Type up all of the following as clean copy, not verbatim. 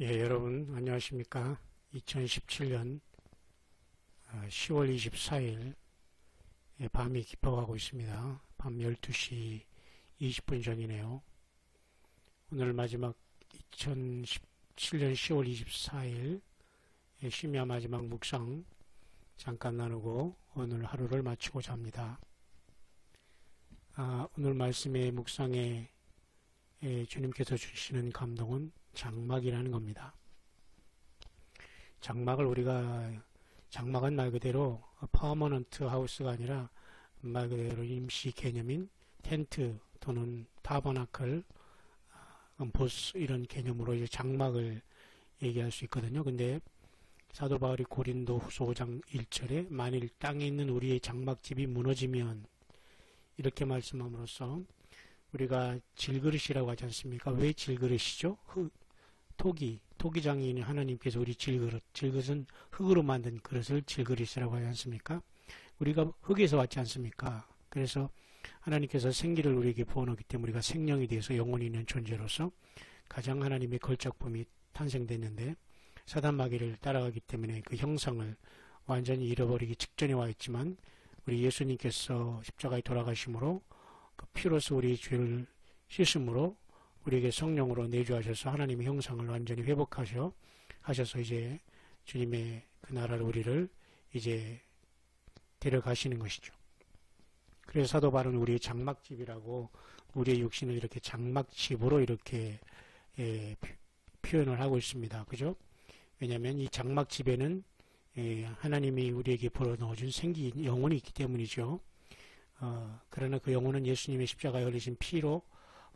예, 여러분 안녕하십니까? 2017년 10월 24일 밤이 깊어가고 있습니다. 밤 12시 20분 전이네요. 오늘 마지막 2017년 10월 24일 심야 마지막 묵상 잠깐 나누고 오늘 하루를 마치고자 합니다. 오늘 말씀의 묵상에 주님께서 주시는 감동은 장막이라는 겁니다. 장막은 말 그대로 퍼머넌트 하우스가 아니라 말 그대로 임시 개념인 텐트 또는 타버나클, 보스 이런 개념으로 이제 장막을 얘기할 수 있거든요. 근데 사도 바울이 고린도 후서 5장 1절에 만일 땅에 있는 우리의 장막집이 무너지면 이렇게 말씀함으로써 우리가 질그릇이라고 하지 않습니까? 왜 질그릇이죠? 토기장인 하나님께서 우리 질그릇은 흙으로 만든 그릇을 질그릇이라고 하지 않습니까? 우리가 흙에서 왔지 않습니까? 그래서 하나님께서 생기를 우리에게 부어놓기 때문에 우리가 생명에 대해서 영혼이 있는 존재로서 가장 하나님의 걸작품이 탄생됐는데 사단 마귀를 따라가기 때문에 그 형상을 완전히 잃어버리기 직전에 와 있지만 우리 예수님께서 십자가에 돌아가심으로 그 피로서 우리 죄를 씻음으로 우리에게 성령으로 내주하셔서 하나님의 형상을 완전히 회복하셔서 이제 주님의 그 나라를 우리를 이제 데려가시는 것이죠. 그래서 사도 바울은 우리의 장막집이라고 우리의 육신을 이렇게 장막집으로 이렇게 표현을 하고 있습니다. 그죠? 왜냐하면 이 장막집에는 하나님이 우리에게 불어넣어준 생기 영혼이 있기 때문이죠. 그러나 그 영혼은 예수님의 십자가에 흘리신 피로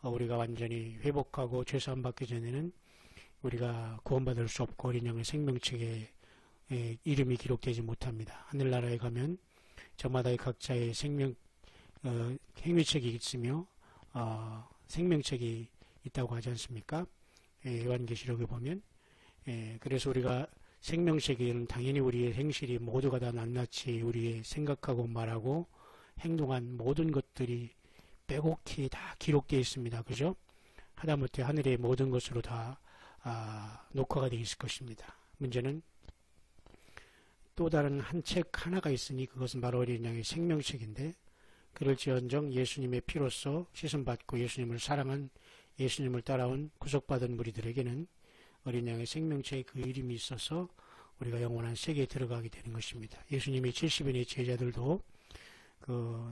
우리가 완전히 회복하고 죄사함 받기 전에는 우리가 구원받을 수 없고 어린 양의 생명책에 이름이 기록되지 못합니다. 하늘나라에 가면 저마다의 각자의 행위책이 있으며 생명책이 있다고 하지 않습니까? 요한계시록에 보면 그래서 우리가 생명책에는 당연히 우리의 행실이 모두가 다 낱낱이 우리의 생각하고 말하고 행동한 모든 것들이 빼곡히 다 기록되어 있습니다. 그죠? 하다못해 하늘의 모든 것으로 다 녹화가 되어 있을 것입니다. 문제는 또 다른 한 책 하나가 있으니 그것은 바로 어린 양의 생명책인데 그럴지언정 예수님의 피로써 씻음받고 예수님을 사랑한 예수님을 따라온 구속받은 무리들에게는 어린 양의 생명책에 그 이름이 있어서 우리가 영원한 세계에 들어가게 되는 것입니다. 예수님의 70인의 제자들도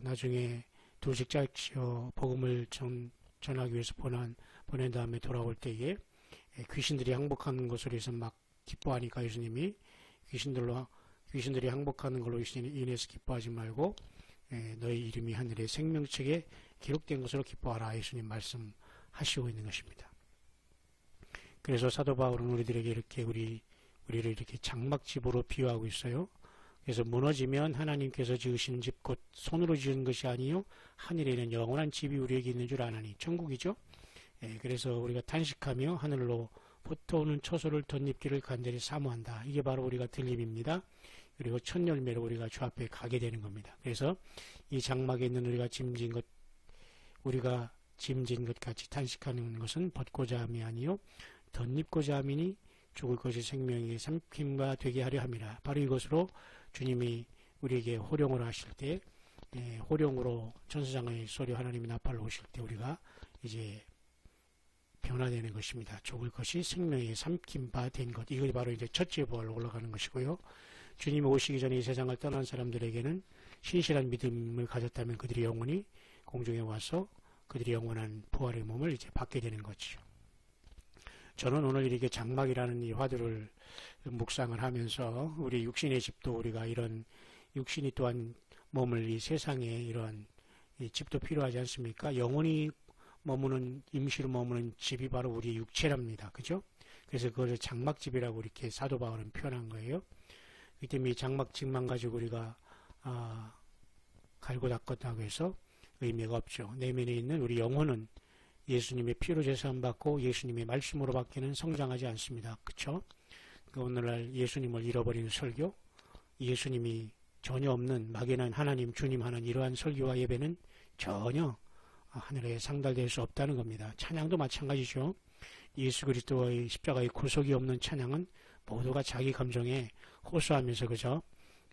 나중에 두식자시어 복음을 전하기 위해서 보낸 다음에 돌아올 때에 귀신들이 항복하는 것으로 해서 막 기뻐하니까 예수님이 귀신들이 항복하는 걸로 인해서 기뻐하지 말고 너희 이름이 하늘의 생명책에 기록된 것으로 기뻐하라 예수님 말씀하시고 있는 것입니다. 그래서 사도 바울은 우리들에게 이렇게 우리를 이렇게 장막집으로 비유하고 있어요. 그래서 무너지면 하나님께서 지으시는 집 곧 손으로 지은 것이 아니요 하늘에 있는 영원한 집이 우리에게 있는 줄 아나니 천국이죠. 그래서 우리가 탄식하며 하늘로 붙어오는 처소를 덧입기를 간절히 사모한다. 이게 바로 우리가 들림입니다. 그리고 첫 열매로 우리가 주 앞에 가게 되는 겁니다. 그래서 이 장막에 있는 우리가 짐진 것 같이 탄식하는 것은 벗고자 함이 아니요 덧입고자 함이니 죽을 것이 생명의 삼킴과 되게 하려 함이라. 바로 이것으로 주님이 우리에게 호령을 하실 때 호령으로 천사장의 소리 하나님이 나팔로 오실 때 우리가 이제 변화되는 것입니다. 죽을 것이 생명의 삼킴 바 된 것. 이것이 바로 이제 첫째 부활로 올라가는 것이고요. 주님이 오시기 전에 이 세상을 떠난 사람들에게는 신실한 믿음을 가졌다면 그들이 영원히 공중에 와서 그들이 영원한 부활의 몸을 이제 받게 되는 거죠. 저는 오늘 이렇게 장막이라는 이 화두를 묵상을 하면서 우리 육신의 집도 우리가 이런 육신이 또한 머물 이 세상에 이런 이 집도 필요하지 않습니까? 영원히 임시로 머무는 집이 바로 우리의 육체랍니다. 그죠? 그래서 그것을 장막집이라고 이렇게 사도 바울은 표현한 거예요. 그 때문에 이 장막집만 가지고 우리가 갈고 닦았다고 해서 의미가 없죠. 내면에 있는 우리 영혼은 예수님의 피로 제사함 받고 예수님의 말씀으로 받기는 성장하지 않습니다. 그쵸? 오늘날 예수님을 잃어버리는 설교, 예수님이 전혀 없는 막연한 하나님, 주님 하는 이러한 설교와 예배는 전혀 하늘에 상달될 수 없다는 겁니다. 찬양도 마찬가지죠. 예수 그리스도의 십자가의 구속이 없는 찬양은 모두가 자기 감정에 호소하면서 그저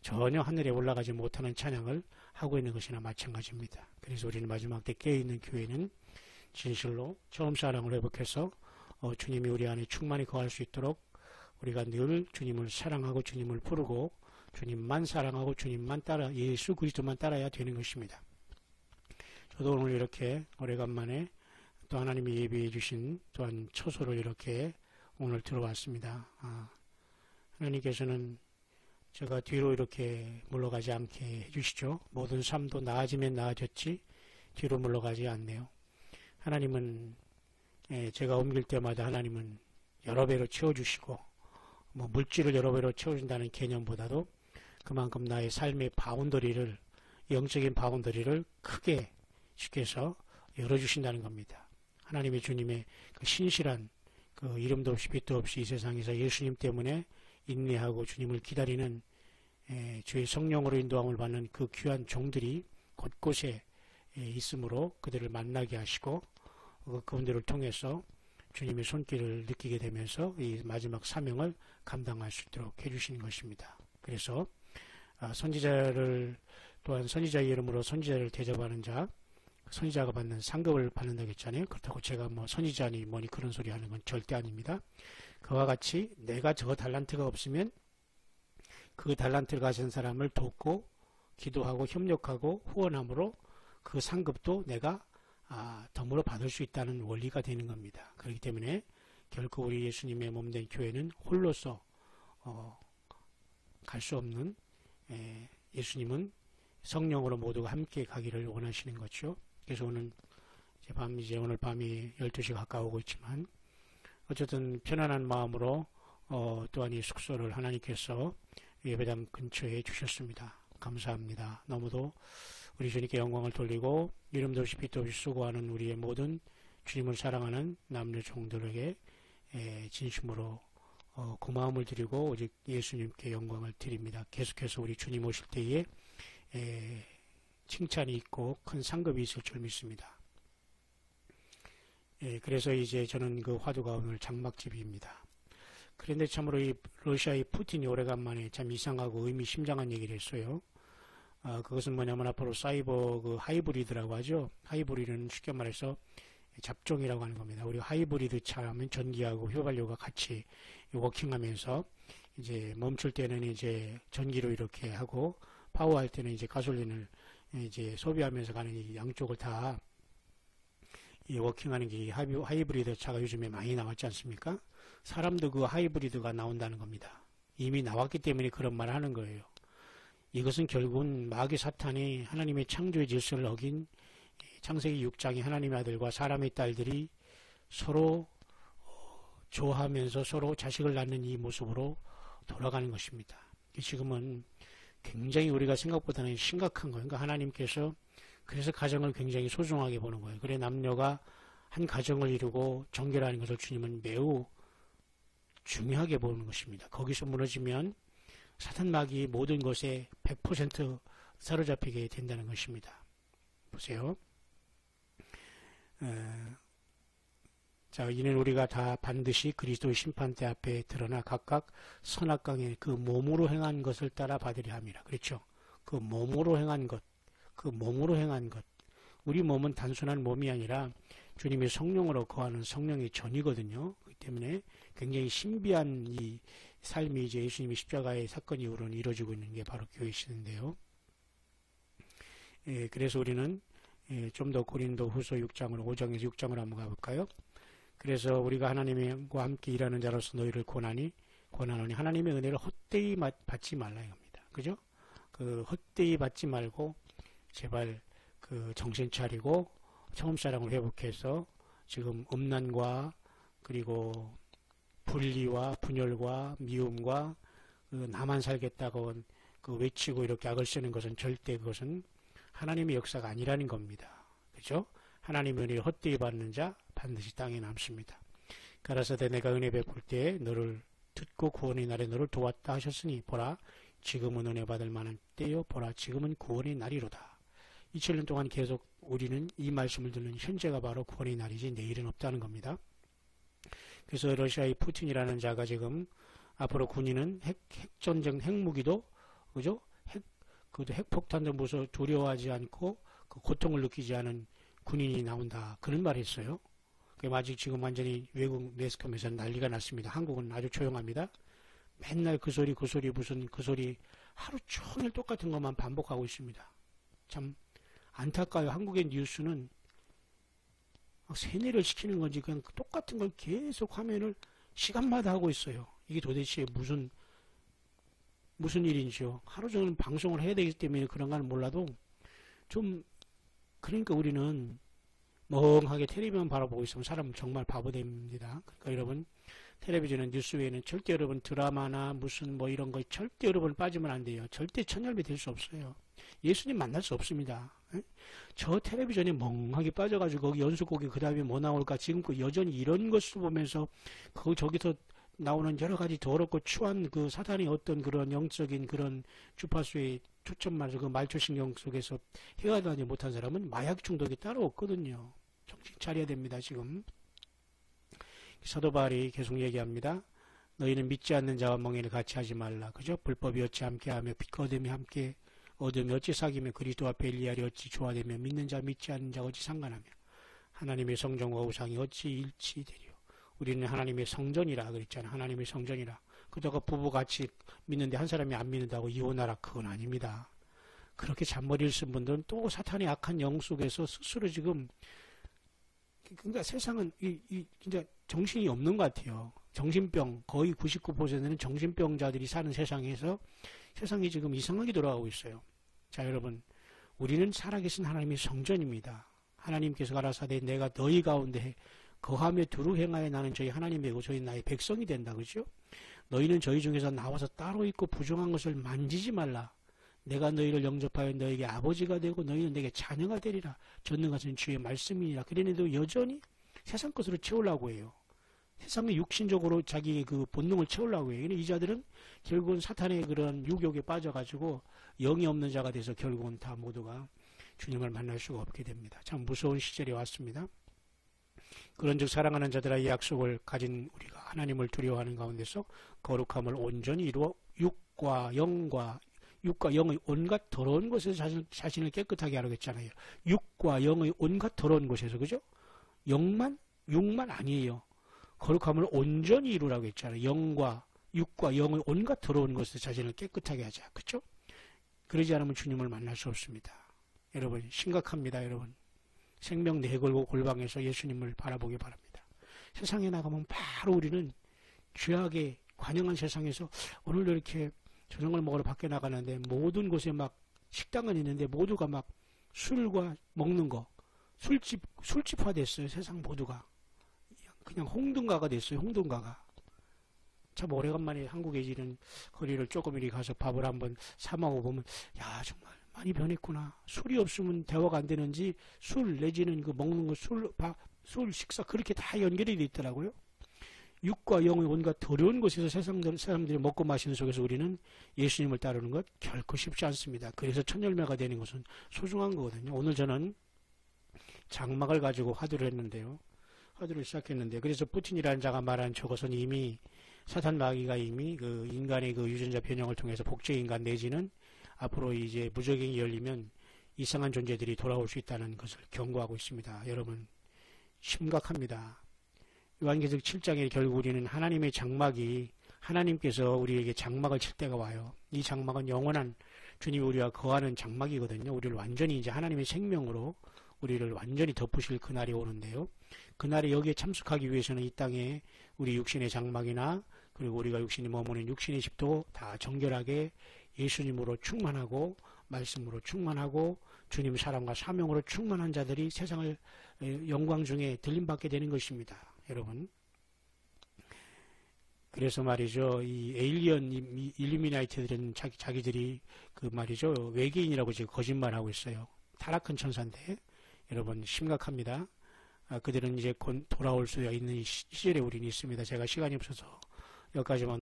전혀 하늘에 올라가지 못하는 찬양을 하고 있는 것이나 마찬가지입니다. 그래서 우리는 마지막 때 깨어있는 교회는 진실로 처음 사랑을 회복해서 주님이 우리 안에 충만히 거할 수 있도록 우리가 늘 주님을 사랑하고 주님을 부르고 주님만 사랑하고 주님만 따라 예수 그리스도만 따라야 되는 것입니다. 저도 오늘 이렇게 오래간만에 또 하나님이 예비해 주신 또한 처소를 이렇게 오늘 들어왔습니다. 하나님께서는 제가 뒤로 이렇게 물러가지 않게 해주시죠. 모든 삶도 나아지면 나아졌지 뒤로 물러가지 않네요. 하나님은 제가 옮길 때마다 하나님은 여러 배로 채워주시고 물질을 여러 배로 채워준다는 개념보다도 그만큼 나의 삶의 바운더리를 영적인 바운더리를 크게 시켜서 열어주신다는 겁니다. 하나님의 주님의 그 신실한 그 이름도 없이 빛도 없이 이 세상에서 예수님 때문에 인내하고 주님을 기다리는 주의 성령으로 인도함을 받는 그 귀한 종들이 곳곳에 있으므로 그들을 만나게 하시고 그분들을 통해서 주님의 손길을 느끼게 되면서 이 마지막 사명을 감당할 수 있도록 해주시는 것입니다. 그래서 선지자를 또한 선지자의 이름으로 선지자를 대접하는 자, 선지자가 받는 상급을 받는다고 했잖아요. 그렇다고 제가 선지자니 뭐니 그런 소리 하는 건 절대 아닙니다. 그와 같이 내가 저 달란트가 없으면 그 달란트를 가진 사람을 돕고 기도하고 협력하고 후원함으로 그 상급도 내가 덤으로 받을 수 있다는 원리가 되는 겁니다. 그렇기 때문에 결코 우리 예수님의 몸된 교회는 홀로서 갈 수 없는 예수님은 성령으로 모두가 함께 가기를 원하시는 거죠. 그래서 이제 오늘 밤이 12시 가까우고 있지만 어쨌든 편안한 마음으로 또한 이 숙소를 하나님께서 예배당 근처에 주셨습니다. 감사합니다. 너무도 우리 주님께 영광을 돌리고 이름도 없이 빛도 없이 수고하는 우리의 모든 주님을 사랑하는 남녀 종들에게 진심으로 고마움을 드리고 오직 예수님께 영광을 드립니다. 계속해서 우리 주님 오실 때에 칭찬이 있고 큰 상급이 있을 줄 믿습니다. 그래서 이제 저는 그 화두가 오늘 장막집입니다. 그런데 참으로 이 러시아의 푸틴이 오래간만에 참 이상하고 의미심장한 얘기를 했어요. 그것은 뭐냐면 앞으로 사이버 그 하이브리드라고 하죠. 하이브리드는 쉽게 말해서 잡종이라고 하는 겁니다. 우리 하이브리드 차 하면 전기하고 휘발유가 같이 워킹하면서 이제 멈출 때는 이제 전기로 이렇게 하고 파워할 때는 이제 가솔린을 이제 소비하면서 가는 이 양쪽을 다 이 워킹하는 게 하이브리드 차가 요즘에 많이 나왔지 않습니까? 사람도 그 하이브리드가 나온다는 겁니다. 이미 나왔기 때문에 그런 말을 하는 거예요. 이것은 결국은 마귀 사탄이 하나님의 창조의 질서를 어긴 창세기 6장의 하나님의 아들과 사람의 딸들이 서로 좋아하면서 서로 자식을 낳는 이 모습으로 돌아가는 것입니다. 지금은 굉장히 우리가 생각보다는 심각한 거예요. 그러니까 하나님께서 그래서 가정을 굉장히 소중하게 보는 거예요. 그래 남녀가 한 가정을 이루고 정결하는 것을 주님은 매우 중요하게 보는 것입니다. 거기서 무너지면 사탄 마귀 모든 것에 100% 사로잡히게 된다는 것입니다. 보세요. 자, 이는 우리가 다 반드시 그리스도의 심판대 앞에 드러나 각각 선악강의 그 몸으로 행한 것을 따라 받으려 함이라. 그렇죠? 그 몸으로 행한 것. 우리 몸은 단순한 몸이 아니라 주님의 성령으로 거하는 성령의 전이거든요. 그렇기 때문에 굉장히 신비한 이 삶이 이제 예수님의 십자가의 사건 이후로는 이루어지고 있는 게 바로 교회시는데요. 그래서 우리는 좀 더 고린도 후서 6장으로 5장에서 6장으로 한번 가볼까요? 그래서 우리가 하나님과 함께 일하는 자로서 너희를 고나노니 하나님의 은혜를 헛되이 받지 말라 이겁니다. 그죠? 그 헛되이 받지 말고 제발 그 정신 차리고 처음 사랑을 회복해서 지금 음란과 그리고 분리와 분열과 미움과 그 나만 살겠다고 그 외치고 이렇게 악을 쓰는 것은 절대 그것은 하나님의 역사가 아니라는 겁니다. 그죠? 하나님의 은혜를 헛되이 받는 자 반드시 땅에 남습니다. 가라사대 내가 은혜 베풀 때 너를 듣고 구원의 날에 너를 도왔다 하셨으니 보라 지금은 은혜 받을 만한 때요 보라 지금은 구원의 날이로다. 2000년 동안 계속 우리는 이 말씀을 듣는 현재가 바로 구원의 날이지 내일은 없다는 겁니다. 그래서 러시아의 푸틴이라는 자가 지금 앞으로 군인은 핵전쟁, 핵무기도, 그죠? 그것도 핵폭탄도 무서 두려워하지 않고 그 고통을 느끼지 않은 군인이 나온다. 그런 말을 했어요. 아직 지금 완전히 외국 매스컴에서 난리가 났습니다. 한국은 아주 조용합니다. 맨날 그 소리 무슨 그 소리 하루 종일 똑같은 것만 반복하고 있습니다. 참 안타까워요. 한국의 뉴스는 세뇌를 시키는 건지 그냥 똑같은 걸 계속 화면을 시간마다 하고 있어요. 이게 도대체 무슨 일인지요. 하루 종일 방송을 해야 되기 때문에 그런가는 몰라도 좀 그러니까 우리는 멍하게 텔레비전 바라보고 있으면 사람은 정말 바보 됩니다. 그러니까 여러분 텔레비전은 뉴스 외에는 절대 여러분 드라마나 무슨 뭐 이런 거 절대 여러분 빠지면 안 돼요. 절대 천열매 될 수 없어요. 예수님 만날 수 없습니다. 저 텔레비전에 멍하게 빠져가지고 거기 연속곡이 그 다음에 뭐 나올까 지금껏 여전히 이런 것을 보면서 저기서 나오는 여러 가지 더럽고 추한 그 사탄의 어떤 그런 영적인 그런 주파수의 초점만 그 말초신경 속에서 헤어나지 못한 사람은 마약 중독이 따로 없거든요. 정신 차려야 됩니다. 지금 사도 바울이 계속 얘기합니다. 너희는 믿지 않는 자와 멍에를 같이 하지 말라. 그죠? 불법이 어찌 함께하며 빛거됨이 함께 얻으며 어찌 사귀며 그리스도 앞에 엘리야리 어찌 조화되며 믿는 자 믿지 않는 자 어찌 상관하며 하나님의 성전과 우상이 어찌 일치되리요. 우리는 하나님의 성전이라 그랬잖아요. 하나님의 성전이라. 그러다가 부부 같이 믿는데 한 사람이 안 믿는다고 이혼하라. 그건 아닙니다. 그렇게 잔머리를 쓴 분들은 또 사탄의 악한 영 속에서 스스로 지금 그러니까 세상은 진짜 정신이 없는 것 같아요. 정신병 거의 99%는 정신병자들이 사는 세상에서 세상이 지금 이상하게 돌아가고 있어요. 자 여러분 우리는 살아계신 하나님의 성전입니다. 하나님께서 가라사대 내가 너희 가운데 거하며 두루 행하여 나는 저희 하나님이고 저희 나의 백성이 된다. 그죠? 너희는 저희 중에서 나와서 따로 있고 부정한 것을 만지지 말라. 내가 너희를 영접하여 너에게 아버지가 되고 너희는 내게 자녀가 되리라. 전능하신 주의 말씀이니라. 그러는데도 여전히 세상 것으로 채우려고 해요. 세상의 육신적으로 자기의 그 본능을 채우려고 해요. 이 자들은 결국은 사탄의 그런 유혹에 빠져가지고 영이 없는 자가 돼서 결국은 다 모두가 주님을 만날 수가 없게 됩니다. 참 무서운 시절이 왔습니다. 그런즉 사랑하는 자들아 이 약속을 가진 우리가 하나님을 두려워하는 가운데서 거룩함을 온전히 이루어 육과 영의 온갖 더러운 곳에서 자신을 깨끗하게 하라고 했잖아요. 육과 영의 온갖 더러운 곳에서 그죠? 육만 아니에요. 거룩함을 온전히 이루라고 했잖아요. 육과 영의 온갖 더러운 곳에서 자신을 깨끗하게 하자. 그렇죠? 그러지 않으면 주님을 만날 수 없습니다. 여러분 심각합니다. 여러분 생명 내걸고 골방에서 예수님을 바라보기 바랍니다. 세상에 나가면 바로 우리는 죄악에 관영한 세상에서 오늘도 이렇게 저녁을 먹으러 밖에 나가는데 모든 곳에 막 식당은 있는데 모두가 막 술과 먹는 거 술집화 됐어요. 세상 모두가 그냥 홍등가가 됐어요. 홍등가가 참 오래간만에 한국에 이런 거리를 조금 이리 가서 밥을 한번 사 먹어보면 야 정말 많이 변했구나. 술이 없으면 대화가 안 되는지 술 내지는 그 먹는 거 술 식사 그렇게 다 연결이 돼 있더라고요. 육과 영의 온갖 더러운 곳에서 사람들이 먹고 마시는 속에서 우리는 예수님을 따르는 것 결코 쉽지 않습니다. 그래서 첫 열매가 되는 것은 소중한 거거든요. 오늘 저는 장막을 가지고 화두를 했는데요. 화두를 시작했는데 그래서 푸틴이라는 자가 말한 저것은 이미 사탄 마귀가 이미 그 인간의 그 유전자 변형을 통해서 복제 인간 내지는 앞으로 이제 무적행이 열리면 이상한 존재들이 돌아올 수 있다는 것을 경고하고 있습니다. 여러분 심각합니다. 요한계시록 7장에 결국 우리는 하나님의 장막이 하나님께서 우리에게 장막을 칠 때가 와요. 이 장막은 영원한 주님이 우리와 거하는 장막이거든요. 우리를 완전히 이제 하나님의 생명으로 우리를 완전히 덮으실 그날이 오는데요. 그날에 여기에 참석하기 위해서는 이 땅에 우리 육신의 장막이나 그리고 우리가 육신이 머무는 육신의 집도 다 정결하게 예수님으로 충만하고 말씀으로 충만하고 주님 사랑과 사명으로 충만한 자들이 세상을 영광 중에 들림받게 되는 것입니다. 여러분 그래서 말이죠. 이 에일리언 일루미나이트들은 자기들이 그 말이죠. 외계인이라고 지금 거짓말하고 있어요. 타락한 천사인데 여러분 심각합니다. 그들은 이제 곧 돌아올 수 있는 시절에 우리는 있습니다. 제가 시간이 없어서 여기까지만